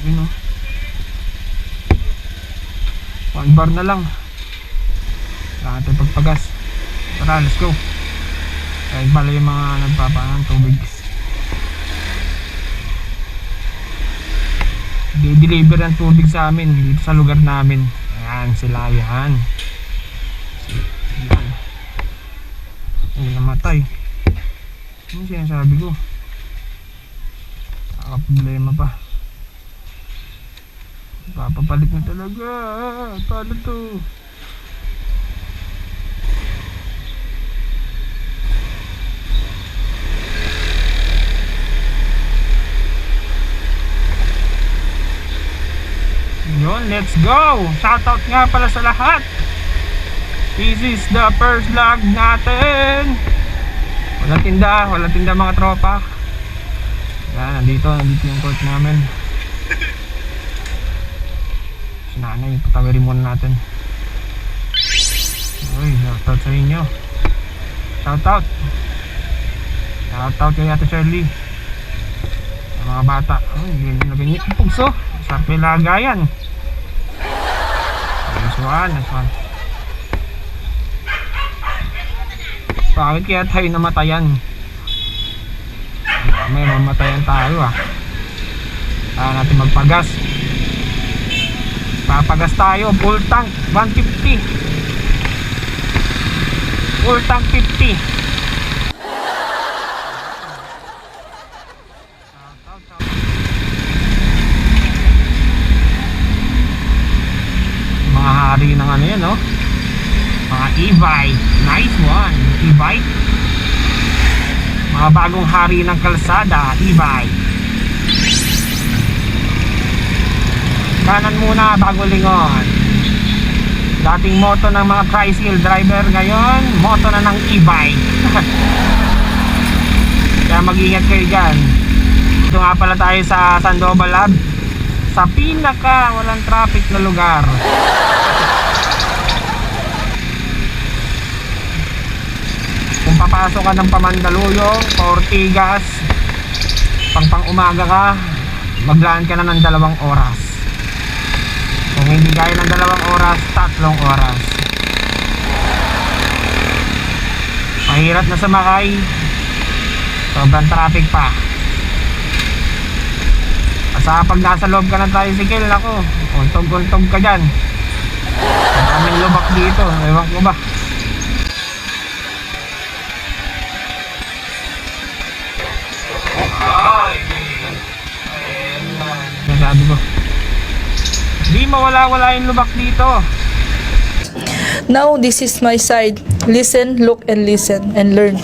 Yun o. 1 bar na lang. Wala natin pagpagas. Tara, let's go. Kahit pala yung mga nagpapanang tubig. Di-deliver ang tubig sa amin dito sa lugar namin. Ayan sila, yan. Yan. Ay, namatay. Ano sinasabi ko? Problema pa. Papapalit na talaga. Paano to? Yun, let's go! Shoutout nga pala sa lahat. This is the first vlog natin. Walang tinda mga tropa. Yan, nandito yung court namin. Si nanay, patawirin muna natin. Uy, shoutout sa inyo. Shoutout kay Ate Shirley. Ang mga bata. Uy, ganyan yung pugso. Sa pilagayan. Nice one. Bakit kaya tayo namatayan? May mamatayan tayo Kaya natin magpagas. Papagas tayo. Full tank 150. Full tank 50. Mga hari ng ano yan, no? Mga e-bike. Nice one. E-bike. Mga bagong hari ng kalsada. E-bike. Kanan muna bago lingon. Dating moto ng mga tricycle driver, ngayon moto na ng e-bike. Kaya mag-ingat kayo dyan. Ito nga pala tayo sa Sandoval Lab, sa pinaka walang traffic na lugar. Kung papasok ka ng Pamandaluyong, Ortigas, pang umaga ka, maglaan ka na ng 2 oras. Kung hindi kaya ng 2 oras, 3 oras. Mahirap na sumakay, sobrang traffic pa. At pag nasa loob ka ng tricycle, ako, untog-untog ka dyan. Maraming lubak dito, ewan ko ba. Sabi ko, di mawala-wala yung lubak dito. Now this is my side. Listen, look, and listen and learn.